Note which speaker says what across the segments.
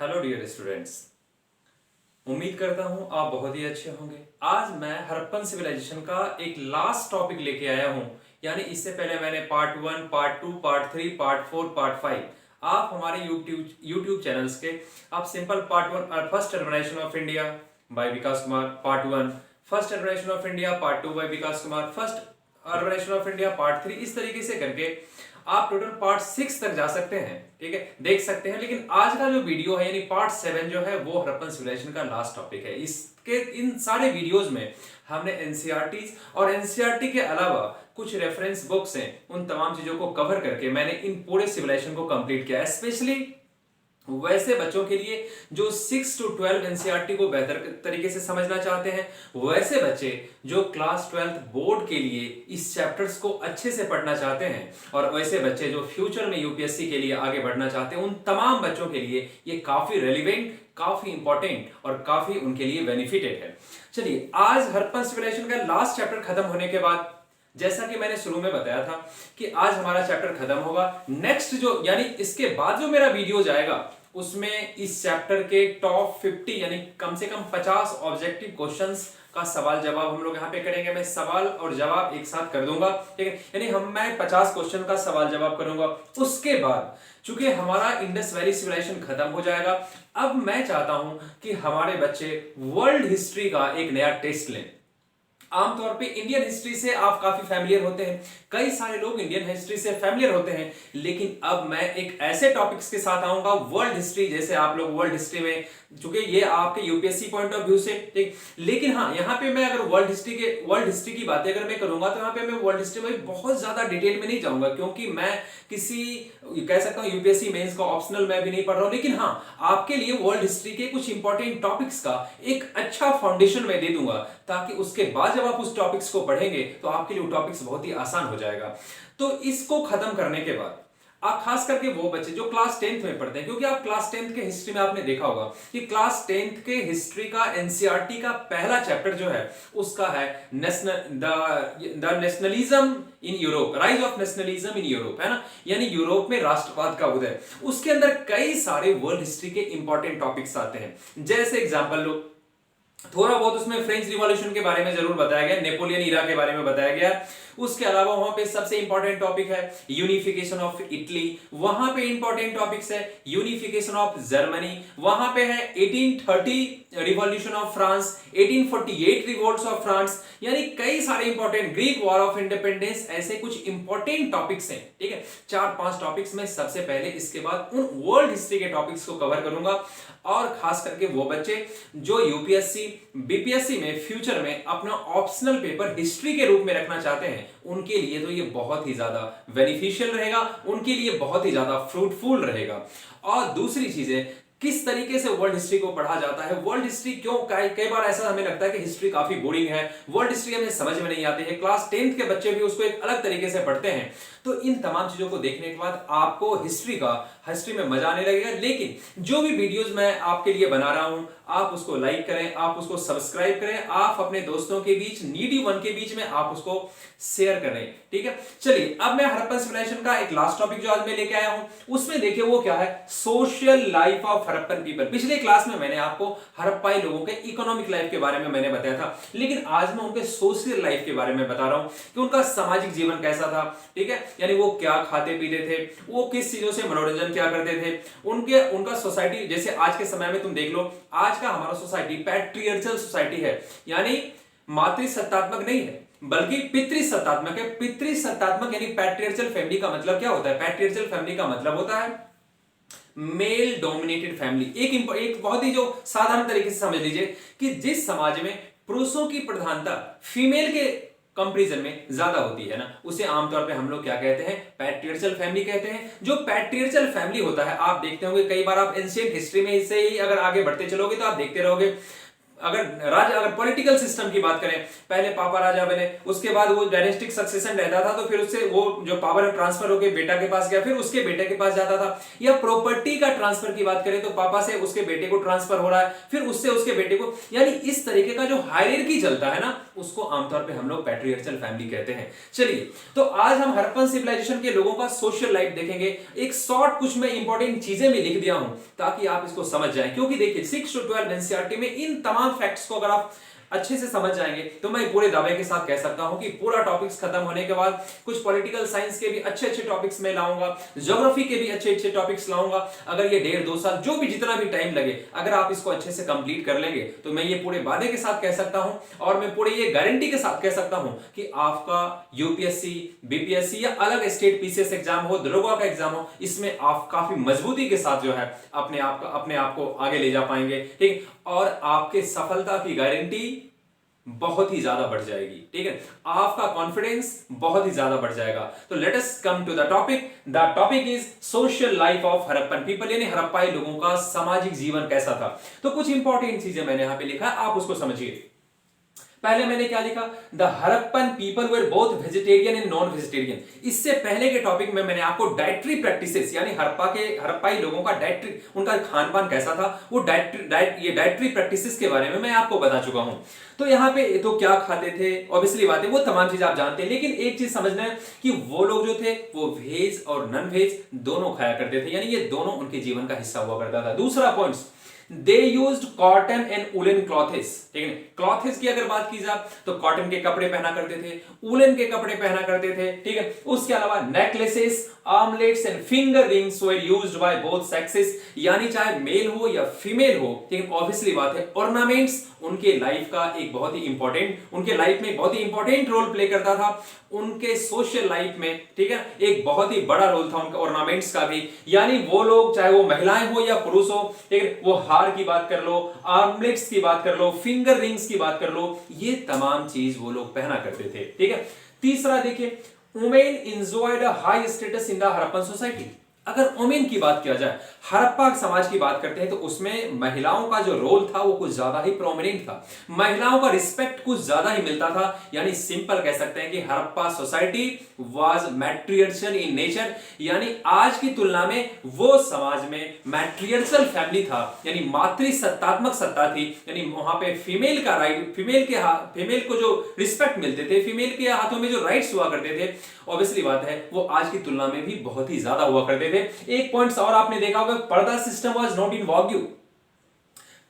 Speaker 1: Hello dear students. उम्मीद करता हूं आप बहुत ही अच्छे होंगे। आज मैं हड़प्पन सिविलाइजेशन का एक लास्ट टॉपिक लेके आया हूं। यानी इससे पहले मैंने part 1, part 2, part 3, part 4, part 5 आप हमारे यूट्यूब चैनल्स के आप simple part 1 first urbanisation of India by Vikas Kumar, part 1 first urbanisation of India, part 2 by Vikas Kumar, first urbanisation of India part 3, इस तरीके से करके आप टोटल पार्ट 6 तक जा सकते हैं। ठीक है, देख सकते हैं। लेकिन आज का जो वीडियो है यानी पार्ट 7 जो है वो हड़प्पन सिविलाइजेशन का लास्ट टॉपिक है। इसके इन सारे वीडियोस में हमने एनसीईआरटी और एनसीईआरटी के अलावा कुछ रेफरेंस बुक्स हैं, उन तमाम चीजों को कवर करके मैंने इन पूरे सिविलाइजेशन को कंप्लीट किया है। स्पेशली वैसे बच्चों के लिए जो 6 to 12 एनसीईआरटी को बेहतर तरीके से समझना चाहते हैं, वैसे बच्चे जो क्लास 12 बोर्ड के लिए इस चैप्टर्स को अच्छे से पढ़ना चाहते हैं, और वैसे बच्चे जो फ्यूचर में यूपीएससी के लिए आगे बढ़ना चाहते हैं, उन तमाम बच्चों के लिए ये काफी रेलिवेंट, काफी इंपॉर्टेंट और काफी उनके लिए बेनिफिटेड है। चलिए, आज हड़प्पन सिविलाइजेशन का लास्ट चैप्टर खत्म होने के बाद, जैसा कि मैंने शुरू में बताया था कि आज हमारा चैप्टर खत्म होगा। नेक्स्ट जो यानी इसके बाद जो मेरा वीडियो जाएगा उसमें इस चैप्टर के टॉप 50 यानी कम से कम 50 ऑब्जेक्टिव क्वेश्चंस का सवाल जवाब हम लोग यहाँ पे करेंगे। मैं सवाल और जवाब एक साथ कर दूंगा, ठीक है। यानी मैं 50 क्वेश्चन का सवाल जवाब करूंगा। उसके बाद चूंकि हमारा इंडस वैली सिविलाइजेशन खत्म हो जाएगा, अब मैं चाहता हूं कि हमारे बच्चे वर्ल्ड हिस्ट्री का एक नया टेस्ट लें। आमतौर पे इंडियन हिस्ट्री से आप काफी फैमिलियर होते हैं, कई सारे लोग इंडियन हिस्ट्री से फैमिलियर होते हैं, लेकिन अब मैं एक ऐसे टॉपिक्स के साथ आऊंगा वर्ल्ड हिस्ट्री। जैसे आप लोग वर्ल्ड हिस्ट्री में, चूंकि ये आपके यूपीएससी पॉइंट ऑफ व्यू से, ठीक, लेकिन हाँ, यहाँ पे मैं अगर वर्ल्ड हिस्ट्री की बातें अगर मैं करूंगा तो यहाँ पे मैं वर्ल्ड हिस्ट्री में बहुत ज्यादा डिटेल में नहीं जाऊंगा, क्योंकि मैं किसी कह सकता हूँ यूपीएससी मेंस का ऑप्शनल मैं भी नहीं पढ़ रहा हूँ। लेकिन हाँ, आपके लिए वर्ल्ड हिस्ट्री के कुछ इंपॉर्टेंट टॉपिक्स का एक अच्छा फाउंडेशन मैं दे दूंगा, ताकि उसके बाद जब आप उस टॉपिक्स को पढ़ेंगे तो आपके लिए वो टॉपिक्स बहुत ही आसान हो जाएगा। तो इसको खत्म करने के बाद आप खास करके वो बच्चे जो क्लास 10th में पढ़ते हैं, क्योंकि आप क्लास 10th के हिस्ट्री में आपने देखा होगा कि क्लास 10th के हिस्ट्री का एनसीईआरटी का पहला चैप्टर जो है उसका है the nationalism in Europe, rise of nationalism in Europe, है ना। यानी यूरोप में राष्ट्रवाद का उदय। उसके अंदर कई सारे वर्ल्ड हिस्ट्री के इंपॉर्टेंट टॉपिक्स आते हैं। जैसे एग्जाम्पल लो, थोड़ा बहुत उसमें फ्रेंच रिवॉल्यूशन के बारे में जरूर बताया गया, नेपोलियन इरा के बारे में बताया गया। उसके अलावा वहां पे सबसे इंपॉर्टेंट टॉपिक है यूनिफिकेशन ऑफ इटली, वहां पे इंपॉर्टेंट टॉपिक्स है यूनिफिकेशन ऑफ जर्मनी, वहां पे है 1830 revolution of France, 1848 revolts of France. यानी कई सारे important, Greek war of independence, ऐसे कुछ इंपॉर्टेंट टॉपिक्स हैं, ठीक है। 4-5 टॉपिक्स में सबसे पहले, इसके बाद उन वर्ल्ड हिस्ट्री के टॉपिक्स को कवर करूंगा। और खास करके वो बच्चे जो यूपीएससी बीपीएससी में फ्यूचर में अपना ऑप्शनल पेपर हिस्ट्री के रूप में रखना चाहते हैं, उनके लिए तो ये बहुत ही ज्यादा बेनिफिशियल रहेगा, उनके लिए बहुत ही ज्यादा फ्रूटफुल रहेगा। और दूसरी चीजें, किस तरीके से वर्ल्ड हिस्ट्री को पढ़ा जाता है, वर्ल्ड हिस्ट्री क्यों, कई बार ऐसा हमें लगता है कि हिस्ट्री काफी बोरिंग है, वर्ल्ड हिस्ट्री हमें समझ में नहीं आती है, क्लास 10th के बच्चे भी उसको एक अलग तरीके से पढ़ते हैं। तो इन तमाम चीजों को देखने के बाद आपको हिस्ट्री में मजा आने लगेगा। लेकिन जो भी वीडियोस मैं आपके लिए बना रहा हूं, आप उसको लाइक करें, आप उसको सब्सक्राइब करें, आप अपने दोस्तों के बीच, नीडी वन के बीच में आप उसको शेयर करें, ठीक है। चलिए, अब मैं हड़प्पन सिविलाइजेशन का एक लास्ट टॉपिक जो आज मैं लेके आया हूं, उसमें देखिए वो क्या है, social life of Harappan people. पिछले क्लास में मैंने आपको हड़प्पाई लोगों के इकोनॉमिक लाइफ के बारे में मैंने बताया था, लेकिन आज मैं उनके सोशल लाइफ के बारे में बता रहा हूं कि उनका सामाजिक जीवन कैसा था, ठीक है। यानी वो क्या खाते पीते थे, वो किस चीजों से मनोरंजन क्या करते थे, उनका सोसाइटी। जैसे आज के समय में तुम देख लो, आज का हमारा सोसाइटी पैट्रियर्चल सोसाइटी है, यानी मातृसत्तात्मक नहीं है बल्कि पितृसत्तात्मक है। पितृसत्तात्मक यानी पैट्रियर्चल फैमिली का मतलब क्या होता है, पैट्रियर्चल फैमिली का मतलब होता है मेल डोमिनेटेड फैमिली। एक बहुत ही जो साधारण तरीके से समझ लीजिए कि जिस समाज में पुरुषों की प्रधानता फीमेल के कंपैरिजन में ज्यादा होती है ना, उसे आमतौर पे हम लोग क्या कहते हैं, पैट्रियर्चल फैमिली कहते हैं। जो पैट्रियर्चल फैमिली होता है, आप देखते होंगे कई बार, आप एंशिएंट हिस्ट्री में इससे ही अगर आगे बढ़ते चलोगे तो आप देखते रहोगे अगर पॉलिटिकल सिस्टम की बात करें, पहले पापा राजा बने, उसके बाद वो डायनेस्टिक सक्सेशन रहता था, तो फिर उससे वो जो पावर ट्रांसफर होकर बेटा के पास गया, फिर उसके बेटे के पास जाता था। या प्रॉपर्टी का ट्रांसफर की बात करें तो पापा से उसके बेटे को ट्रांसफर हो रहा है, फिर उससे उसके बेटे को, यानी इस तरीके का जो हायरार्की चलता है ना, उसको आमतौर पे हम लोग पैट्रियार्चल फैमिली कहते हैं। चलिए, तो आज हम हड़प्पन सिविलाइजेशन के लोगों का सोशल लाइफ देखेंगे। एक शॉर्ट कुछ मैं इंपॉर्टेंट चीजें भी लिख दिया हूं ताकि आप इसको समझ जाएं, क्योंकि देखिए 6 to 12 एनसीईआरटी में इन तमाम फैक्ट्स को अगर आप अच्छे से समझ जाएंगे तो मैं पूरे दावे के साथ कह सकता हूं कि पूरा टॉपिक्स खत्म होने के बाद कुछ पॉलिटिकल साइंस के भी अच्छे अच्छे टॉपिक्स में लाऊंगा, ज्योग्राफी के भी अच्छे अच्छे टॉपिक्स लाऊंगा। अगर ये 1.5-2 साल जो भी जितना भी टाइम लगे, अगर आप इसको अच्छे से कंप्लीट कर लेंगे तो मैं ये पूरे वादे के साथ कह सकता हूं, और मैं पूरे ये गारंटी के साथ कह सकता हूं कि आपका यूपीएससी, बीपीएससी या अलग स्टेट पीसीएस एग्जाम हो, दरोगा का एग्जाम हो, इसमें आप काफी मजबूती के साथ जो है अपने आप को आगे ले जा पाएंगे। ठीक, और आपके सफलता की गारंटी बहुत ही ज्यादा बढ़ जाएगी। ठीक है, आपका कॉन्फिडेंस बहुत ही ज्यादा बढ़ जाएगा। तो let us come to the topic. The topic is social life of Harappan people, यानी हड़प्पाई लोगों का सामाजिक जीवन कैसा था। तो कुछ इंपॉर्टेंट चीजें मैंने यहां पे लिखा है, आप उसको समझिए। पहले मैंने क्या लिखा, the Harappan people were both vegetarian and non vegetarian. इससे पहले के टॉपिक में मैंने आपको डाइटरी प्रैक्टिसेस, यानी हड़प्पाई लोगों का डाइटरी, उनका खान पान कैसा था, वो डाइटरी प्रैक्टिसेस के बारे में मैं आपको बता चुका हूं। तो यहाँ पे तो क्या खाते थे, ऑब्वियसली बात है, वो तमाम चीज आप जानते हैं, लेकिन एक चीज समझना है कि वो लोग जो थे वो वेज और नॉन वेज दोनों खाया करते थे, यानी ये दोनों उनके जीवन का हिस्सा हुआ करता था। दूसरा point, they used cotton and woollen clothes. ठीक है, क्लॉथेस की अगर बात की जाए तो कॉटन के कपड़े पहना करते थे, वुलन के कपड़े पहना करते थे। ठीक है, उसके अलावा necklaces, armlets and finger rings were used by both sexes, यानी चाहे मेल हो या फीमेल हो। ठीक है, ऑब्वियसली बात है, ऑर्नामेंट्स उनके लाइफ का एक बहुत ही इंपॉर्टेंट, उनके लाइफ में एक बहुत ही इंपॉर्टेंट रोल प्ले करता था, उनके सोशल लाइफ में। ठीक है, एक बहुत ही बड़ा रोल था उनके ऑर्नामेंट्स का भी, यानी वो लोग चाहे वो महिलाएं हो या पुरुष हो, ठीक है, वो हार की बात कर लो, आर्मलेट्स की बात कर लो, फिंगर रिंग्स की बात कर लो, ये तमाम चीज वो लोग पहना करते थे। ठीक है, तीसरा देखिए, women enjoyed a high status in the Harappan society. अगर वुमेन की बात किया जाए, हड़प्पा समाज की बात करते हैं तो उसमें महिलाओं का जो रोल था वो कुछ ज्यादा ही प्रोमिनेंट था, महिलाओं का रिस्पेक्ट कुछ ज्यादा ही मिलता था। यानी सिंपल कह सकते हैं कि Harappa society was matriarchal in nature, यानी आज की तुलना में वो समाज में मैट्रियर्चल फैमिली था, यानी मातृसत्तात्मक सत्ता थी, यानी वहां पे फीमेल का राइट, फीमेल को जो रिस्पेक्ट मिलते थे, फीमेल के हाथों में जो राइट्स हुआ करते थे, ऑब्वियसली बात है वो आज की तुलना में भी बहुत ही ज्यादा हुआ करते थे। एक पॉइंट और आपने देखा होगा, पर्दा सिस्टम वाज नॉट इन वॉग्यू,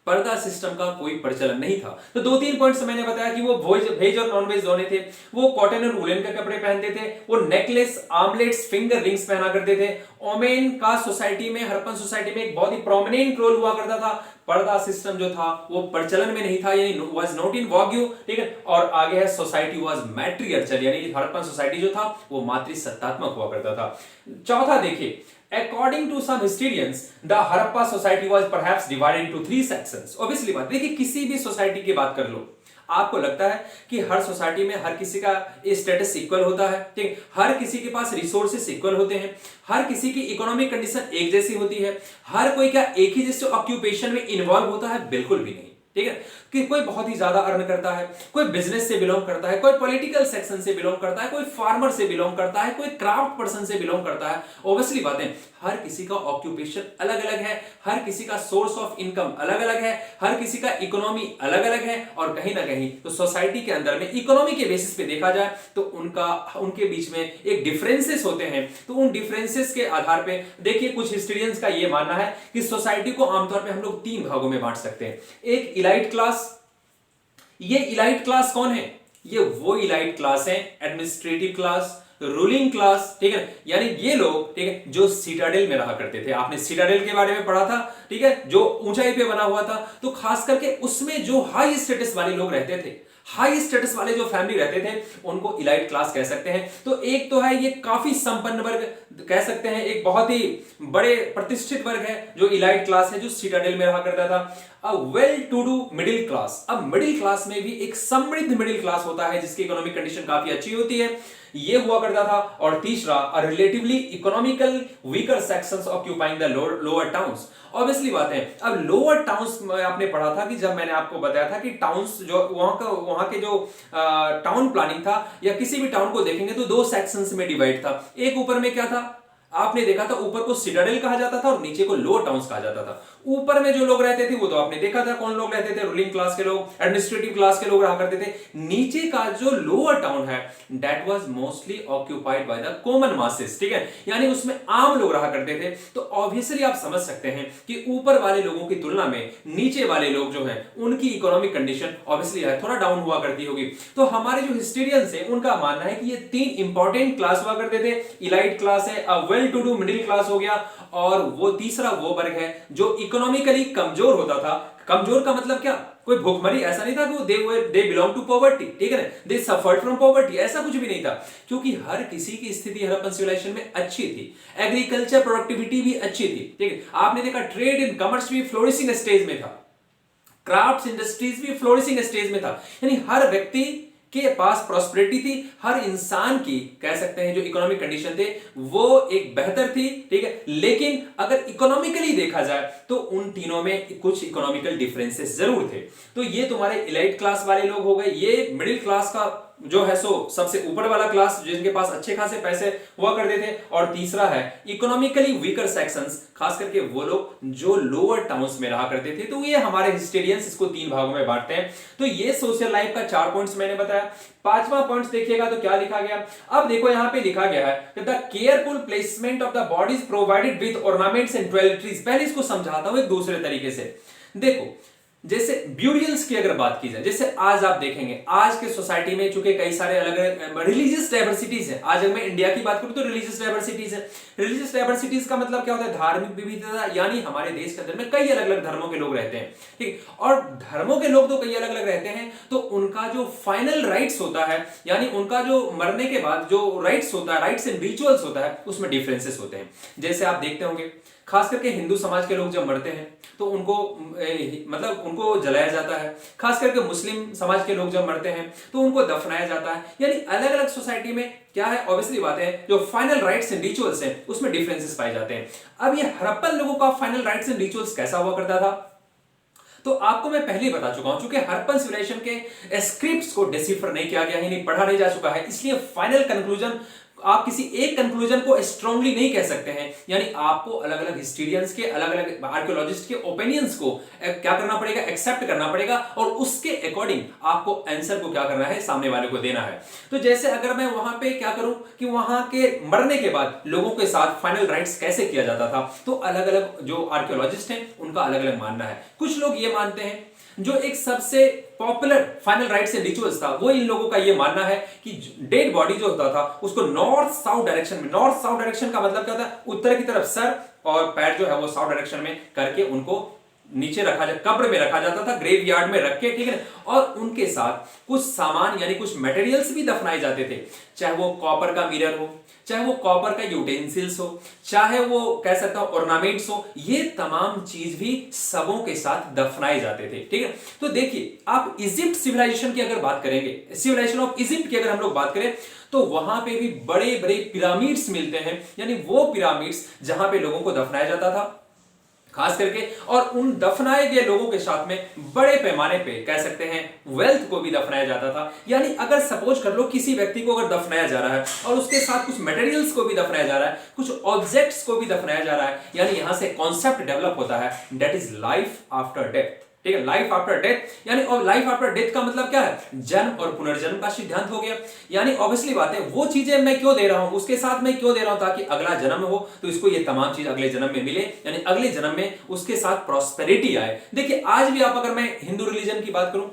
Speaker 1: पर्दा सिस्टम का कोई प्रचलन नहीं था। तो 2-3 पॉइंट्स मैंने बताया कि वो वेज और नॉन वेज दोनों थे, वो कॉटन और वुलन के कपड़े पहनते थे, वो नेकलेस, आर्मलेट्स, फिंगर रिंग्स पहना करते थे। ओमेन का सोसाइटी में, हड़प्पन सोसाइटी में एक बहुत ही प्रोमिनेंट रोल हुआ करता था, पर्दा सिस्टम जो था वो प्रचलन में नहीं था, यानी वाज नॉट इन वॉग्यू। ठीक है, और आगे है सोसाइटी वाज मैट्रियर्चल, यानी हड़प्पन सोसाइटी जो था वो मातृसत्तात्मक हुआ करता था। चौथा देखिए, according to some historians the Harappa society was perhaps divided into 3 sections। obviously बात देखिए, किसी भी सोसाइटी की बात कर लो, आपको लगता है कि हर सोसाइटी में हर किसी का स्टेटस इक्वल होता है, ठीक, हर किसी के पास रिसोर्सेस इक्वल होते हैं, हर किसी की इकोनॉमिक कंडीशन एक जैसी होती है, हर कोई क्या एक ही जैसे ऑक्यूपेशन में इन्वॉल्व होता है? बिल्कुल भी नहीं। ठीक है, कि कोई बहुत ही ज्यादा अर्न करता है, कोई बिजनेस से बिलोंग करता है, कोई पॉलिटिकल सेक्शन से बिलोंग करता है, कोई फार्मर से बिलोंग करता है, कोई क्राफ्ट पर्सन से बिलोंग करता है। ऑब्वियसली बात है, हर किसी का ऑक्यूपेशन अलग अलग है, हर किसी का सोर्स ऑफ इनकम अलग अलग है, हर किसी का इकोनॉमी अलग अलग है, और कहीं ना कहीं तो सोसाइटी के अंदर में इकोनॉमी के बेसिस पे देखा जाए तो उनके बीच में एक डिफरेंसेस होते हैं। तो उन डिफरेंसेस के आधार पे देखिए, कुछ हिस्टोरियंस का ये मानना है कि सोसाइटी को आमतौर पे हम लोग 3 भागों में बांट सकते हैं। एक इलाइट क्लास, ये इलाइट क्लास कौन है? ये वो इलाइट क्लास है, एडमिनिस्ट्रेटिव क्लास, रूलिंग क्लास। ठीक है, यानी ये लोग, ठीक है, जो सिटाडेल में रहा करते थे, आपने सिटाडेल के बारे में पढ़ा था, ठीक है, जो ऊंचाई पे बना हुआ था, तो खास करके उसमें जो हाई स्टेटस वाले लोग रहते थे, हाई स्टेटस वाले जो फैमिली रहते थे, उनको इलाइट क्लास कह सकते हैं। तो एक तो है ये काफी संपन्न वर्ग कह सकते हैं, एक बहुत ही बड़े प्रतिष्ठित वर्ग है जो इलाइट क्लास है, जो सिटाडेल में रहा करता था। A well to do middle class, अब मिडिल क्लास में भी एक समृद्ध मिडिल क्लास होता है जिसकी इकोनॉमिक कंडीशन काफी अच्छी होती है। ये हुआ करता था। और तीसरा, relatively economical weaker sections occupying the lower towns. Obviously बात है, अब लोअर टाउन्स में आपने पढ़ा था कि जब मैंने आपको बताया था कि टाउन्स जो वहां के जो टाउन प्लानिंग था या किसी भी टाउन को देखेंगे तो दो सेक्शंस में डिवाइड था। एक ऊपर में क्या था, आपने देखा था ऊपर को सिटाडेल कहा जाता था और नीचे को लोअर टाउन्स कहा जाता था। ऊपर में जो लोग रहते थे वो तो आपने देखा था कौन लोग रहते थे, रूलिंग क्लास के लोग, एडमिनिस्ट्रेटिव क्लास के लोग रहा करते थे। नीचे का जो लोअर टाउन है that was mostly occupied by the common masses, ठीक है, यानी उसमें आम लोग रहा करते थे। तो ऑब्वियसली आप समझ सकते हैं कि ऊपर वाले लोगों की तुलना में नीचे वाले लोग जो हैं उनकी इकोनॉमिक कंडीशन ऑब्वियसली है थोड़ा डाउन हुआ करती होगी। तो हमारे जो हिस्टोरियंस हैं उनका मानना है कि ये तीन इंपॉर्टेंट क्लास हुआ करते थे। इलाइट क्लास है, well to do middle class हो गया, और वो तीसरा वो वर्ग है जो इकोनॉमिकली कमजोर होता था। कमजोर का मतलब क्या, कोई भूखमरी ऐसा नहीं था कि दे बिलोंग टू पॉवर्टी, ठीक है ना, दे सफर्ड फ्रॉम पॉवर्टी, ऐसा कुछ भी नहीं था, क्योंकि हर किसी की स्थिति हड़प्पन सिविलाइजेशन में अच्छी थी। एग्रीकल्चर प्रोडक्टिविटी भी अच्छी थी, ठीक है, आपने देखा ट्रेड इन कॉमर्स भी फ्लोरिशिंग स्टेज में था, क्राफ्ट्स इंडस्ट्रीज भी फ्लोरिशिंग स्टेज में था, यानी हर व्यक्ति के पास प्रॉस्पेरिटी थी, हर इंसान की कह सकते हैं जो इकोनॉमिक कंडीशन थे वो एक बेहतर थी, ठीक है। लेकिन अगर इकोनॉमिकली देखा जाए तो उन तीनों में कुछ इकोनॉमिकल डिफरेंसेस जरूर थे। तो ये तुम्हारे इलाइट क्लास वाले लोग हो गए, ये मिडिल क्लास का जो है सो सबसे ऊपर वाला क्लास जिनके पास अच्छे खासे पैसे हुआ करते थे, और तीसरा है इकोनॉमिकली वीकर सेक्शंस, खास करके वो लोग जो लोअर टाउन्स में रहा करते थे। तो ये हमारे हिस्टोरियंस इसको तीन भागों में बांटते हैं। तो ये सोशल लाइफ का 4 पॉइंट्स मैंने बताया। पांचवा पॉइंट्स देखिएगा तो क्या लिखा गया, अब देखो यहां पे लिखा गया है the careful placement of the bodies provided with ornaments and toiletries. पहले इसको समझाता हूं एक दूसरे तरीके से। देखो जैसे ब्यूरियल्स की अगर बात की जाए, जैसे आज आप देखेंगे आज के सोसाइटी में चूंकि कई सारे अलग अलग रिलीजियस डाइवर्सिटीज है। आज अगर मैं इंडिया की बात करूं तो रिलीजियस डाइवर्सिटीज है। रिलीजियस डाइवर्सिटीज का मतलब क्या होता है, धार्मिक विविधता, यानी हमारे देश के अंदर में कई अलग अलग धर्मों के लोग रहते हैं, ठीक। और धर्मों के लोग तो कई अलग अलग रहते हैं, तो उनका जो फाइनल राइट्स होता है, यानी उनका जो मरने के बाद जो राइट्स होता है, राइट्स एंड रिचुअल्स होता है, उसमें डिफरेंसेस होते हैं। जैसे आप देखते होंगे खास करके हिंदू समाज के लोग जब मरते हैं तो उनको मतलब उनको जलाया जाता है। खास करके मुस्लिम समाज के लोग जब मरते हैं तो उनको दफनाया जाता है। यानी अलग अलग सोसाइटी में क्या है, ऑब्वियसली बात है, जो फाइनल राइट्स एंड रिचुअल्स हैं उसमें डिफरेंसेस पाए जाते हैं। अब ये हड़प्पन लोगों का फाइनल राइट्स एंड रिचुअल्स कैसा हुआ करता था, तो आपको मैं पहले ही बता चुका हूं, चूंकि हड़प्पन सिविलाइजेशन के स्क्रिप्ट्स को डिसिफर नहीं किया गया है, नहीं पढ़ा नहीं जा चुका है, इसलिए फाइनल कंक्लूजन आप किसी एक कंक्लूजन को स्ट्रांगली नहीं कह सकते हैं। यानी आपको अलग अलग हिस्टोरियंस के, अलग अलग आर्कियोलॉजिस्ट के ओपिनियंस को क्या करना पड़ेगा, एक्सेप्ट करना पड़ेगा, और उसके अकॉर्डिंग आपको आंसर को क्या करना है, सामने वाले को देना है। तो जैसे अगर मैं वहां पे क्या करूं कि वहां के मरने के बाद लोगों के साथ फाइनल राइट्स कैसे किया जाता था, तो अलग अलग जो आर्कियोलॉजिस्ट हैं उनका अलग अलग मानना है। कुछ लोग ये मानते हैं, जो एक सबसे popular final rights and rituals था वो इन लोगों का ये मानना है कि डेड बॉडी जो होता था उसको नॉर्थ साउथ डायरेक्शन में, नॉर्थ साउथ डायरेक्शन का मतलब क्या होता है, उत्तर की तरफ सर और पैर जो है वो साउथ डायरेक्शन में करके उनको नीचे रखा जाता, कब्र में रखा जाता था, ग्रेव यार्ड में रख के, ठीक है। और उनके साथ कुछ सामान यानी कुछ मटेरियल्स भी दफनाए जाते थे, चाहे वो कॉपर का मिरर हो, चाहे वो कॉपर का यूटेंसिल्स हो, चाहे वो कह सकता हूं ऑर्नामेंट्स हो, ये तमाम चीज भी सबों के साथ दफनाए जाते थे, ठीक है। तो देखिए आप इजिप्ट सिविलाइजेशन की अगर बात करेंगे, सिविलाइजेशन ऑफ इजिप्ट की अगर हम लोग बात करें तो वहां पे भी बड़े बड़े पिरामिड्स मिलते हैं, यानी वो पिरामिड्स जहां पे लोगों को दफनाया जाता था खास करके, और उन दफनाए गए लोगों के साथ में बड़े पैमाने पे कह सकते हैं वेल्थ को भी दफनाया जाता था। यानी अगर सपोज कर लो किसी व्यक्ति को अगर दफनाया जा रहा है और उसके साथ कुछ मटेरियल्स को भी दफनाया जा रहा है, कुछ ऑब्जेक्ट्स को भी दफनाया जा रहा है, यानी यहां से कॉन्सेप्ट डेवलप होता है that is life after death, ठीक है। लाइफ आफ्टर डेथ, यानी और लाइफ आफ्टर डेथ का मतलब क्या है, जन्म और पुनर्जन्म का सिद्धांत हो गया। यानी ऑब्वियसली बात है वो चीजें मैं क्यों दे रहा हूं, उसके साथ मैं क्यों दे रहा हूं, ताकि अगला जन्म हो तो इसको ये तमाम चीज अगले जन्म में मिले, यानी अगले जन्म में उसके साथ प्रॉस्पेरिटी आए। देखिए आज भी आप अगर मैं हिंदू रिलीजन की बात करूं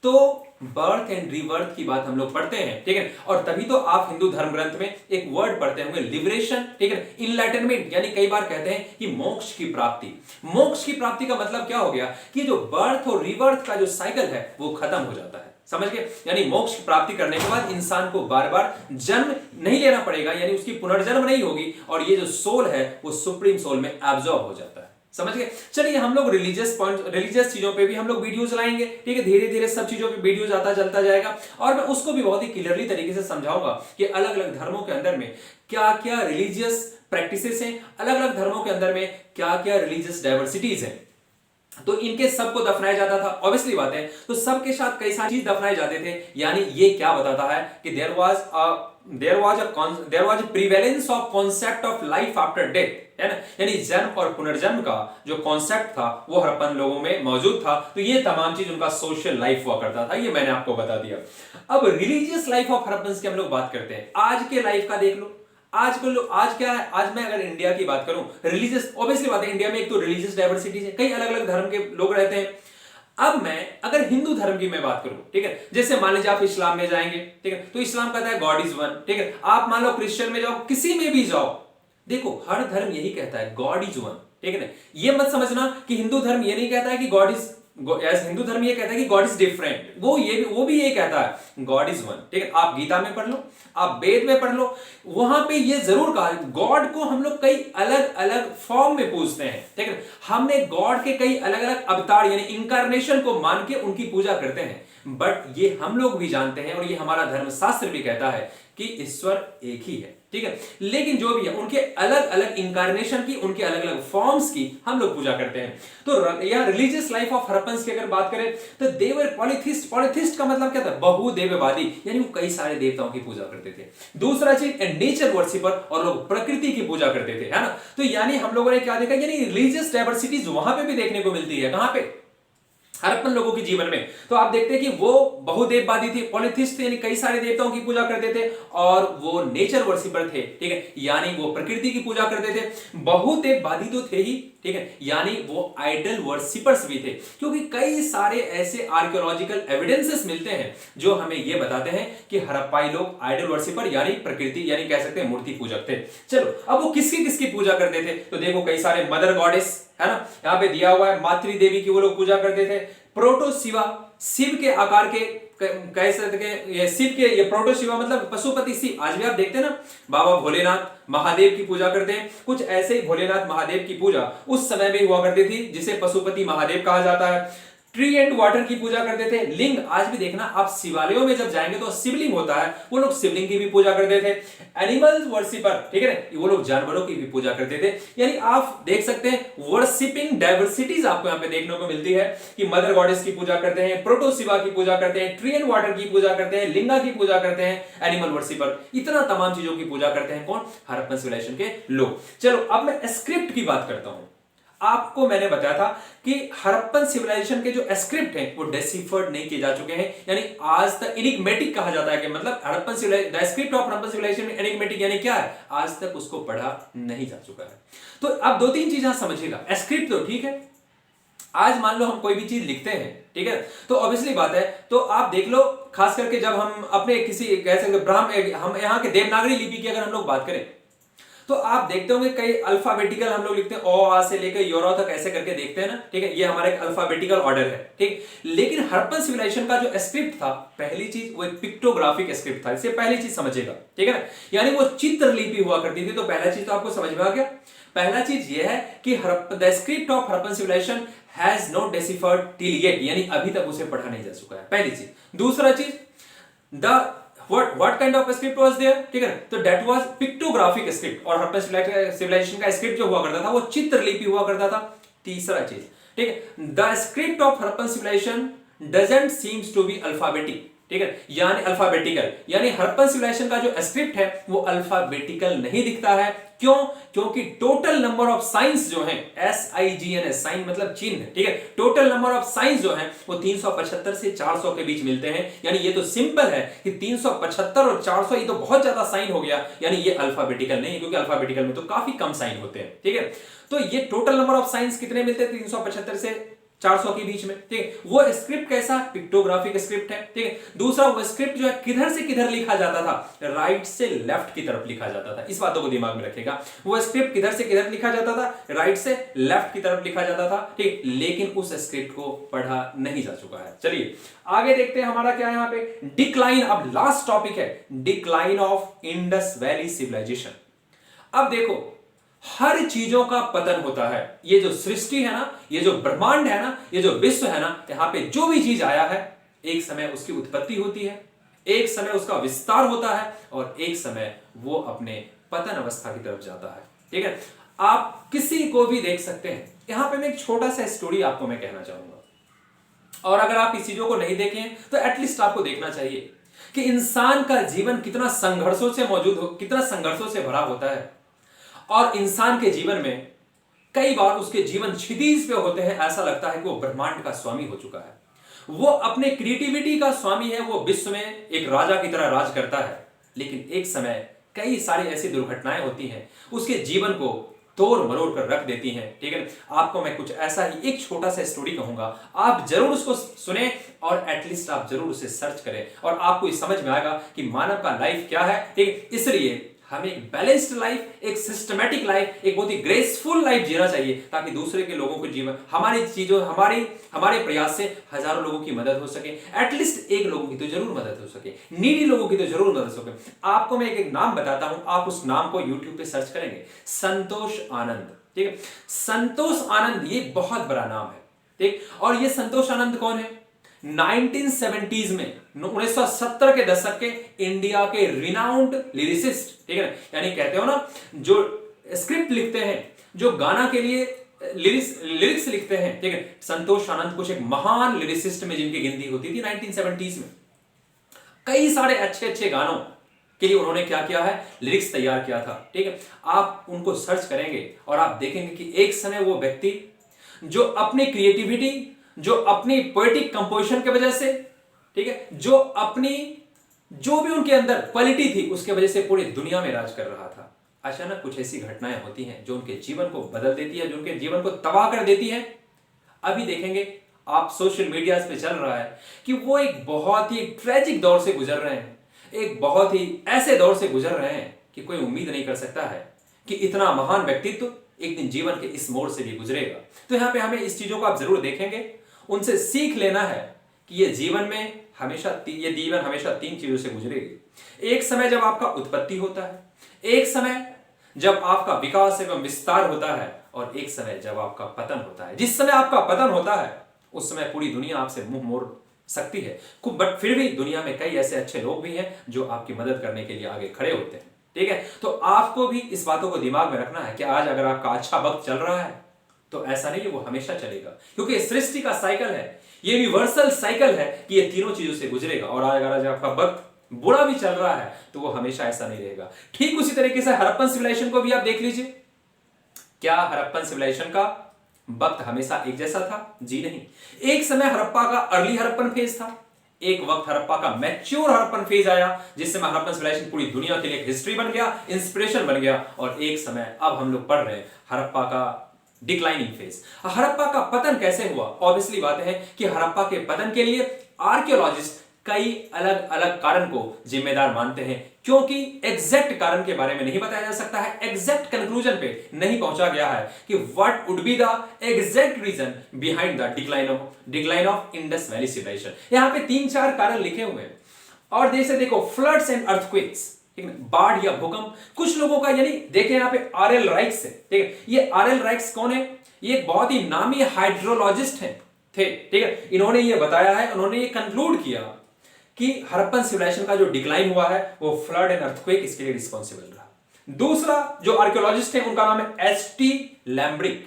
Speaker 1: तो बर्थ एंड रीबर्थ की बात हम लोग पढ़ते हैं, ठीक है। और तभी तो आप हिंदू धर्म ग्रंथ में एक वर्ड पढ़ते होंगे लिबरेशन, ठीक है, इनलाइटनमेंट, यानी कई बार कहते हैं कि मोक्ष की प्राप्ति। मोक्ष की प्राप्ति का मतलब क्या हो गया कि जो बर्थ और रीबर्थ का जो साइकिल है वो खत्म हो जाता है, समझ गए। यानी मोक्ष की प्राप्ति करने के बाद इंसान को बार बार जन्म नहीं लेना पड़ेगा, यानी उसकी पुनर्जन्म नहीं होगी, और ये जो सोल है वो सुप्रीम सोल में एब्जॉर्ब हो जाता है। समझ गए। चलिए हम लोग रिलीजियस चीजों पे भी हम लोग वीडियोस लाएंगे, ठीक है, धीरे धीरे सब चीजों पे वीडियोस आता चलता जाएगा और मैं उसको भी बहुत ही क्लियरली तरीके से समझाऊंगा कि अलग अलग धर्मों के अंदर में क्या क्या रिलीजियस प्रैक्टिसेस हैं, अलग अलग धर्मों के अंदर में क्या क्या रिलीजियस डाइवर्सिटीज हैं। तो इनके सबको दफनाया जाता था, ऑब्वियसली बात है, तो सबके साथ कई सारी चीज दफनाए जाते थे। यानी ये क्या बताता है कि there was prevalence of concept of life after death, है ना, यानी जन्म और पुनर्जन्म का जो कॉन्सेप्ट था वो हड़प्पन लोगों में मौजूद था। तो ये तमाम चीज उनका सोशल लाइफ हुआ करता था, ये मैंने आपको बता दिया। अब रिलीजियस लाइफ ऑफ हड़प्पन की हम लोग बात करते हैं, आज के लाइफ का देख लो। आज क्या है, आज मैं अगर इंडिया की बात करूं, रिलीजियस ऑब्वियसली बात है, इंडिया में एक तो रिलीजियस डाइवर्सिटीज है, कई अलग अलग धर्म के लोग रहते हैं। अब मैं अगर हिंदू धर्म की मैं बात करूं, ठीक है, जैसे मान लीजिए आप इस्लाम में जाएंगे, ठीक है, तो इस्लाम कहता है गॉड इज वन, ठीक है। आप मान लो क्रिश्चियन में जाओ, किसी में भी जाओ, देखो हर धर्म यही कहता है गॉड इज वन, ठीक है ना। ये मत समझना कि हिंदू धर्म ये नहीं कहता है कि गॉड इज, हिंदू धर्म ये कहता है कि गॉड इज डिफरेंट, वो भी ये कहता है गॉड इज वन, ठीक है। आप गीता में पढ़ लो, आप वेद में पढ़ लो, वहां पे ये जरूर कहा गॉड को हम लोग कई अलग अलग फॉर्म में पूजते हैं, ठीक है। हमने गॉड के कई अलग अलग अवतार यानी इंकारनेशन को मान के उनकी पूजा करते हैं, बट ये हम लोग भी जानते हैं और ये हमारा धर्मशास्त्र भी कहता है कि ईश्वर एक ही है, ठीक है। लेकिन जो भी है उनके अलग अलग इंकारनेशन की, उनके अलग अलग फॉर्म्स की हम लोग पूजा करते हैं। तो या रिलीजियस लाइफ ऑफ हड़प्पन्स की अगर बात करें तो दे वर पॉलीथिस्ट। पॉलीथिस्ट का मतलब क्या था, बहुदेववादी, यानी वो कई सारे देवताओं की पूजा करते थे। दूसरा चीज नेचर वर्शिपर, और लोग प्रकृति की पूजा करते थे, है ना। तो यानी हम लोगों ने क्या देखा, यानी रिलीजियस डाइवर्सिटीज वहां पे भी देखने को मिलती है, कहां पे, हड़प्पन लोगों के जीवन में। तो आप देखते हैं कि वो बहुदेववादी थे, पॉलीथिस्ट थे, यानी कई सारे देवताओं की पूजा करते थे, और वो नेचर वर्शिपर थे, ठीक है, यानी वो प्रकृति की पूजा करते थे। बहुदेववादी तो थे ही, ठीक है, यानी वो आइडल वर्शिपर्स भी थे, क्योंकि कई सारे ऐसे आर्कियोलॉजिकल एविडेंसेस मिलते हैं जो हमें ये बताते हैं कि हड़प्पाई लोग आइडल वर्शिपर यानी प्रकृति यानी कह सकते हैं मूर्ति पूजक थे। चलो अब वो किसकी किसकी पूजा करते थे, तो देखो कई सारे मदर गॉडेस, है ना, यहां पे दिया हुआ है, मातृ देवी की वो लोग पूजा करते थे। प्रोटो शिवा, शिव के आकार के, कह सकते हैं ये शिव के, ये प्रोटो शिवा मतलब पशुपति शिव। आज भी आप देखते हैं ना, बाबा भोलेनाथ महादेव की पूजा करते हैं, कुछ ऐसे ही भोलेनाथ महादेव की पूजा उस समय में हुआ करती थी, जिसे पशुपति महादेव कहा जाता है। ट्री एंड वाटर की पूजा करते थे। लिंग, आज भी देखना आप शिवालयों में जब जाएंगे तो शिवलिंग होता है, वो लोग शिवलिंग की भी पूजा करते थे। एनिमल वर्शिपर, ठीक है ना, वो लोग जानवरों की भी पूजा करते थे। यानी आप देख सकते हैं वर्शिपिंग डाइवर्सिटीज आपको यहाँ पे देखने को मिलती है कि मदर गॉडेस की पूजा करते हैं, प्रोटो शिवा की पूजा करते हैं, ट्री एंड वाटर की पूजा करते हैं, लिंगा की पूजा करते हैं, एनिमल वर्शिपर, इतना तमाम चीजों की पूजा करते हैं कौन, हड़प्पन सिविलाइजेशन के लोग। चलो अब मैं स्क्रिप्ट की बात करता हूं। आपको मैंने बताया था कि हड़प्पन सिविलाइजेशन के जो स्क्रिप्ट हैं वो डेसिफर्ड नहीं किए जा चुके हैं, यानी आज तक इनिग्मेटिक कहा जाता है कि मतलब Harappan civilisation, the script of Harappan civilisation में इनिग्मेटिक यानी क्या है, आज तक उसको पढ़ा नहीं जा चुका है। तो अब दो तीन चीजें समझिएगा, स्क्रिप्ट तो ठीक है, आज मान लो हम कोई भी चीज लिखते हैं, ठीक है, तो ऑब्वियसली बात है, तो आप देख लो खास करके जब हम अपने किसी कह सकते ब्राह्मण, हम यहाँ के देवनागरी लिपि की अगर हम लोग बात करें तो आप देखते होंगे कई अल्फाबेटिकल हम लोग लिखते हैं, ओ आ से लेकर योरा तक ऐसे करके देखते हैं ना, ठीक है, ये हमारा एक अल्फाबेटिकल ऑर्डर है, ठीक। लेकिन हड़प्पन सिविलाइजेशन का जो स्क्रिप्ट था, पहली चीज वो एक पिक्टोग्राफिक स्क्रिप्ट था, इसे पहली चीज समझिएगा, ठीक है ना, यानी वो चित्रलिपि हुआ करती थी। तो पहला चीज तो आपको समझ में आ गया। पहला चीज ये है कि the script of Harappan civilisation has not deciphered till yet, यानी अभी तक उसे पढ़ा नहीं जा चुका है, पहली चीज। दूसरा चीज, the what kind of script was there, ठीक है, तो that was pictographic script, और हड़प्पन सिविलाइजेशन का स्क्रिप्ट जो हुआ करता था वो चित्रलिपि हुआ करता था। तीसरा चीज, ठीक है, the script of Harappan civilisation doesn't seems to be alphabetic, ठीक है, यानी अल्फाबेटिकल, यानी हड़प्पन सिविलाइजेशन का जो स्क्रिप्ट है वो अल्फाबेटिकल नहीं दिखता है। क्यों? क्योंकि टोटल नंबर ऑफ साइंस जो हैं, SIGNS, साइन मतलब चिन्ह, ठीक है, टोटल नंबर ऑफ साइंस जो हैं वो 375 से 400 के बीच मिलते हैं। यानी ये तो सिंपल है कि 375 और 400 ये तो बहुत ज्यादा साइन हो गया, यानी ये अल्फाबेटिकल नहीं है, क्योंकि अल्फाबेटिकल में तो काफी कम साइन होते हैं, ठीक है। तो ये टोटल नंबर ऑफ साइंस कितने मिलते हैं, 375 से 400 के बीच में, ठीक है। वो स्क्रिप्ट कैसा, पिक्टोग्राफिक स्क्रिप्ट है, ठीक है। दूसरा वो स्क्रिप्ट जो है किधर से किधर लिखा जाता था, राइट से लेफ्ट की तरफ लिखा जाता था, इस बातों को दिमाग में रखिएगा। वो स्क्रिप्ट किधर से किधर लिखा जाता था, राइट से लेफ्ट की तरफ लिखा जाता था, ठीक, लेकिन उस स्क्रिप्ट को पढ़ा नहीं जा चुका है। चलिए आगे देखते हैं हमारा क्या है यहाँ पे, डिक्लाइन। अब लास्ट टॉपिक है decline of Indus valley civilisation. अब देखो हर चीजों का पतन होता है। ये जो सृष्टि है ना, ये जो ब्रह्मांड है ना, ये जो विश्व है ना, यहां पे जो भी चीज आया है, एक समय उसकी उत्पत्ति होती है, एक समय उसका विस्तार होता है और एक समय वो अपने पतन अवस्था की तरफ जाता है। ठीक है, आप किसी को भी देख सकते हैं। यहां पे मैं एक छोटा सा स्टोरी आपको मैं कहना चाहूंगा, और अगर आप इस चीजों को नहीं देखें तो एटलीस्ट आपको देखना चाहिए कि इंसान का जीवन कितना संघर्षों से कितना संघर्षों से भरा होता है। और इंसान के जीवन में कई बार उसके जीवन क्षितिज पे होते हैं, ऐसा लगता है कि वो ब्रह्मांड का स्वामी हो चुका है, वो अपने क्रिएटिविटी का स्वामी है, वो विश्व में एक राजा की तरह राज करता है। लेकिन एक समय कई सारी ऐसी दुर्घटनाएं होती हैं, उसके जीवन को तोड़ मरोड़ कर रख देती हैं। ठीक है, आपको मैं कुछ ऐसा ही एक छोटा सा स्टोरी कहूंगा, आप जरूर उसको सुने और एटलीस्ट आप जरूर उसे सर्च करें और आपको ये समझ में आएगा कि मानव का लाइफ क्या है। ठीक है, इसलिए हमें एक बैलेंस्ड लाइफ, एक सिस्टमैटिक लाइफ, एक बहुत ही ग्रेसफुल लाइफ जीना चाहिए, ताकि दूसरे के लोगों को जीवन, हमारी चीजों, हमारे प्रयास से हजारों लोगों की मदद हो सके, एटलीस्ट एक लोगों की तो जरूर मदद हो सके, नीडी लोगों की तो जरूर मदद हो सके। आपको मैं एक नाम बताता हूं, आप उस नाम को यूट्यूब पे सर्च करेंगे, संतोष आनंद। ठीक है, संतोष आनंद ये बहुत बड़ा नाम है। ठीक, और ये संतोष आनंद कौन है? 1970s में, 1970 के दशक के इंडिया के रिनाउंड लिरिसिस्ट, ठीक है, यानी कहते हो ना, जो स्क्रिप्ट लिखते हैं, जो गाना के लिए लिरिक्स लिखते हैं। ठीक है, संतोष आनंद कुछ एक महान लिरिसिस्ट में जिनकी गिनती होती थी 1970s में। कई सारे अच्छे अच्छे गानों के लिए उन्होंने क्या किया है, लिरिक्स तैयार किया था। ठीक है, आप उनको सर्च करेंगे और आप देखेंगे कि एक समय वो व्यक्ति जो अपनी क्रिएटिविटी, जो अपनी पोएटिक कंपोजिशन की वजह से, ठीक है, जो भी उनके अंदर क्वालिटी थी, उसके वजह से पूरी दुनिया में राज कर रहा था। अचानक कुछ ऐसी घटनाएं होती हैं जो उनके जीवन को बदल देती है, जो उनके जीवन को तबाह कर देती है। अभी देखेंगे आप, सोशल मीडिया पे चल रहा है कि वो एक बहुत ही ट्रेजिक दौर से गुजर रहे हैं, एक बहुत ही ऐसे दौर से गुजर रहे हैं कि कोई उम्मीद नहीं कर सकता है कि इतना महान व्यक्तित्व एक दिन जीवन के इस मोड़ से भी गुजरेगा। तो यहां पे हमें इस चीजों को आप जरूर देखेंगे, उनसे सीख लेना है कि ये जीवन हमेशा तीन चीजों से गुजरेगी। एक समय जब आपका उत्पत्ति होता है, एक समय जब आपका विकास एवं विस्तार होता है, और एक समय जब आपका पतन होता है। जिस समय आपका पतन होता है उस समय पूरी दुनिया आपसे मुंह मोड़ सकती है, बट फिर भी दुनिया में कई ऐसे अच्छे लोग भी हैं जो आपकी मदद करने के लिए आगे खड़े होते हैं। ठीक है, तो आपको भी इस बातों को दिमाग में रखना है कि आज अगर आपका अच्छा वक्त चल रहा है तो ऐसा नहीं है वो हमेशा चलेगा, क्योंकि सृष्टि का साइकिल है, ये यूनिवर्सल साइकिल है कि ये तीनों चीजों से गुजरेगा। और अगर आपका वक्त बुरा भी चल रहा है तो वो हमेशा ऐसा नहीं रहेगा। ठीक उसी तरीके से हड़प्पन सिविलाइजेशन को भी आप देख लीजिए। क्या हड़प्पन सिविलाइजेशन का वक्त हमेशा एक जैसा था? जी नहीं। एक समय हड़प्पा का अर्ली हड़प्पन फेज था, एक वक्त हड़प्पा का मैच्योर हड़प्पन फेज आया, जिस समय हड़प्पन सिविलाइजेशन पूरी दुनिया के लिए हिस्ट्री बन गया, इंस्पिरेशन बन गया, और एक समय अब हम लोग पढ़ रहे हैं हड़प्पा का डिक्लाइनिंग फेज। हड़प्पा का पतन कैसे हुआ? ऑब्वियसली बात है कि हड़प्पा के पतन के लिए आर्कियोलॉजिस्ट कई अलग अलग कारण को जिम्मेदार मानते हैं, क्योंकि एग्जैक्ट कारण के बारे में नहीं बताया जा सकता है, एग्जैक्ट कंक्लूजन पे नहीं पहुंचा गया है कि what would be the exact reason behind the decline of Indus valley civilisation. यहां पे 3-4 कारण लिखे हुए हैं, और जैसे देखो, फ्लड्स एंड अर्थक्वेक्स, बाढ़ या भूकंप। कुछ लोगों का, यानी देखें यहाँ पे आरएल राइक्स है, ठीक है, ये आरएल राइक्स कौन है? ये एक बहुत ही नामी हाइड्रोलॉजिस्ट हैं थे, ठीक है। इन्होंने ये बताया है, उन्होंने ये कंक्लूड किया कि हड़प्पन सिविलाइजेशन का जो डिक्लाइन हुआ है वो फ्लड एंड अर्थक्वेक इसके लिए रिस्पॉन्सिबल रहा। दूसरा जो आर्कियोलॉजिस्ट है उनका नाम है एच.टी. लैम्ब्रिक।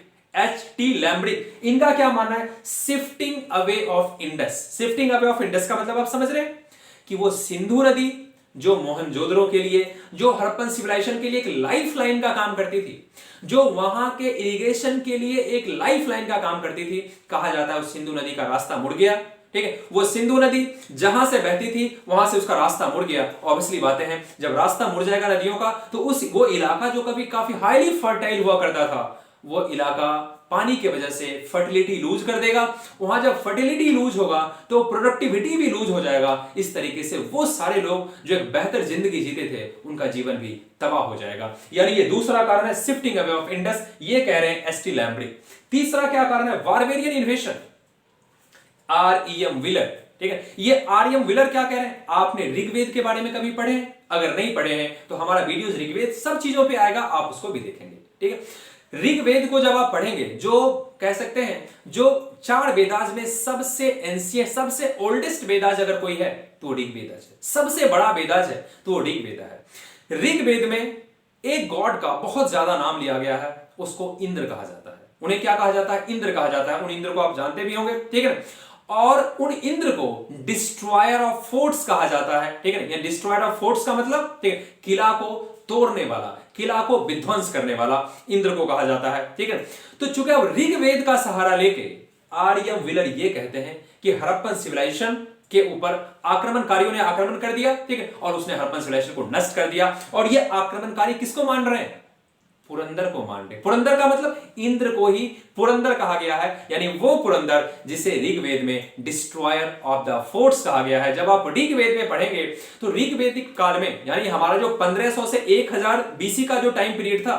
Speaker 1: इनका क्या मानना है? Shifting away of Indus. Shifting away of Indus का मतलब आप समझ रहे हैं कि वो सिंधु नदी जो मोहनजोदड़ो के लिए, जो हड़प्पन सिविलाइजेशन के लिए एक लाइफ लाइन का काम करती थी, जो वहां के इरिगेशन के लिए एक लाइफ लाइन का काम करती थी, कहा जाता है उस सिंधु नदी का रास्ता मुड़ गया। ठीक है, वो सिंधु नदी जहां से बहती थी वहां से उसका रास्ता मुड़ गया। ऑब्वियसली बातें हैं, जब रास्ता मुड़ जाएगा नदियों का तो वो इलाका जो कभी काफी हाईली फर्टाइल हुआ करता था, वो इलाका पानी की वजह से फर्टिलिटी लूज कर देगा। वहां जब फर्टिलिटी लूज होगा तो प्रोडक्टिविटी भी लूज हो जाएगा। इस तरीके से वो सारे लोग जो एक बेहतर जिंदगी जीते थे उनका जीवन भी तबाह हो जाएगा। यानी ये दूसरा कारण है, शिफ्टिंग अवे ऑफ इंडस, ये कह रहे हैं एच.टी. लैम्ब्रिक। तीसरा क्या कारण है? Barbarian इन्वेशन, R.E.M. विलर। ठीक है, ये R.E.M. विलर क्या कह रहे हैं? आपने ऋग्वेद के बारे में कभी पढ़े हैं? अगर नहीं पढ़े हैं तो हमारा वीडियोस ऋग्वेद सब चीजों पे आएगा, आप उसको भी देखेंगे। ठीक है। ऋग्वेद को जब आप पढ़ेंगे, जो कह सकते हैं जो 4 वेदाज में सबसे एंशियंट, सबसे ओल्डेस्ट वेदाज अगर कोई है तो वो ऋग्वेद है। सबसे बड़ा वेदाज है तो वो ऋग्वेद है। ऋग्वेद में एक गॉड का बहुत ज्यादा नाम लिया गया है, उसको इंद्र कहा जाता है। उन्हें क्या कहा जाता है? इंद्र कहा जाता है। उन इंद्र को आप जानते भी होंगे, ठीक है। और उन इंद्र को डिस्ट्रॉयर ऑफ फोर्ट्स कहा जाता है, ठीक है। डिस्ट्रॉयर ऑफ फोर्ट्स का मतलब, ठीक है, किला को तोड़ने वाला, किला को विध्वंस करने वाला इंद्र को कहा जाता है, ठीक है। तो चूंकि अब ऋग्वेद का सहारा लेके आर्यम विलर ये कहते हैं कि हड़प्पन सिविलाइजेशन के ऊपर आक्रमणकारियों ने आक्रमण कर दिया, ठीक है, और उसने हड़प्पन सिविलाइजेशन को नष्ट कर दिया। और ये आक्रमणकारी किसको मान रहे हैं? पुरंदर को मान रहे। पुरंदर का मतलब इंद्र को ही पुरंदर कहा गया है, यानी वो पुरंदर जिसे ऋग्वेद में डिस्ट्रॉयर ऑफ द फोर्ट्स कहा गया है। जब आप ऋग्वेद में पढ़ेंगे तो ऋग्वेदिक काल में, यानी हमारा जो 1500 से 1000 बीसी का जो टाइम पीरियड था,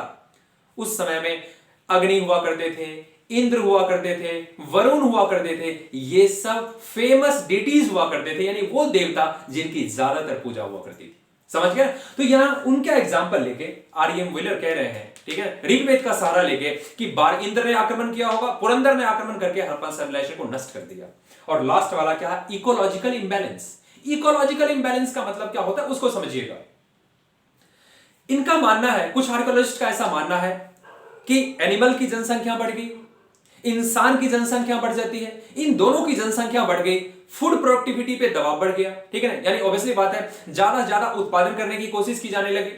Speaker 1: उस समय में अग्नि हुआ करते थे, इंद्र हुआ करते थे, वरुण हुआ करते थे, ये सब फेमस डेटीज हुआ करते थे, यानी वो देवता जिनकी ज्यादातर पूजा हुआ करती थी। समझ गए? तो यहां उनका एग्जाम्पल लेके आर्यम विलर कह रहे हैं, ठीक है, ऋग्वेद का सहारा लेके कि बार इंद्र ने आक्रमण किया होगा, पुरंदर ने आक्रमण करके हड़प्पन सिविलाइजेशन को नष्ट कर दिया। और लास्ट वाला क्या है? Ecological imbalance. इकोलॉजिकल इंबैलेंस का मतलब क्या होता है उसको समझिएगा। इनका मानना है, कुछ आर्कियोलॉजिस्ट का ऐसा मानना है कि एनिमल की जनसंख्या बढ़ गई, इंसान की जनसंख्या बढ़ जाती है, इन दोनों की जनसंख्या बढ़ गई, फूड प्रोडक्टिविटी पे दबाव बढ़ गया, ठीक है ना। यानी ऑब्वियसली बात है, ज्यादा से ज्यादा उत्पादन करने की कोशिश की जाने लगी।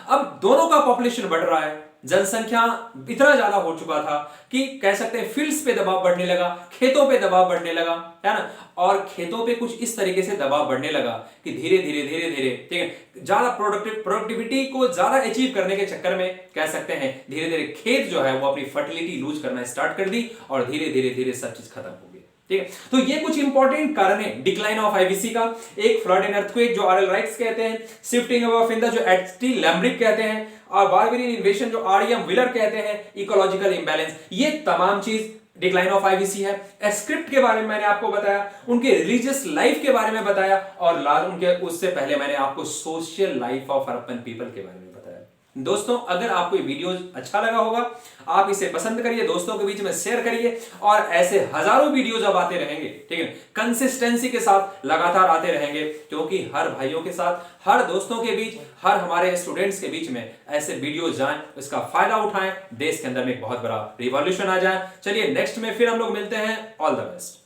Speaker 1: अब दोनों का पॉपुलेशन बढ़ रहा है, जनसंख्या इतना ज्यादा हो चुका था कि कह सकते हैं फील्ड्स पे दबाव बढ़ने लगा, खेतों पे दबाव बढ़ने लगा, है ना। और खेतों पे कुछ इस तरीके से दबाव बढ़ने लगा कि धीरे धीरे, ठीक है, ज्यादा प्रोडक्टिविटी को ज्यादा अचीव करने के चक्कर में कह सकते हैं धीरे धीरे खेत जो है वो अपनी फर्टिलिटी लूज करना स्टार्ट कर दी और धीरे धीरे सब चीज खत्म हो गई, ठीक है। तो ये कुछ इंपॉर्टेंट कारण है डिक्लाइन ऑफ आईवीसी का। एक फ्लड एंड अर्थक्वेक जो आरएल राइट्स कहते हैं, शिफ्टिंग ऑफ इंदा जो एचटी लैम्ब्रिक कहते हैं, और बारबेरियन इन्वेशन जो आर्यम विलर कहते हैं, इकोलॉजिकल इंबैलेंस, ये तमाम चीज डिक्लाइन ऑफ आईवीसी है। स्क्रिप्ट के बारे में मैंने आपको बताया, उनके रिलीजियस लाइफ के बारे में बताया, और उनके उससे पहले मैंने आपको social life of Harappan people के बारे में बताया। दोस्तों, अगर आपको ये वीडियो अच्छा लगा होगा, आप इसे पसंद करिए, दोस्तों के बीच में शेयर करिए, और ऐसे हजारों वीडियोज अब आते रहेंगे, ठीक है, कंसिस्टेंसी के साथ लगातार आते रहेंगे, क्योंकि हर भाइयों के साथ, हर दोस्तों के बीच, हर हमारे स्टूडेंट्स के बीच में ऐसे वीडियो जाएं, इसका फायदा उठाएं, देश के अंदर में एक बहुत बड़ा रिवॉल्यूशन आ जाए। चलिए नेक्स्ट में फिर हम लोग मिलते हैं। All the best.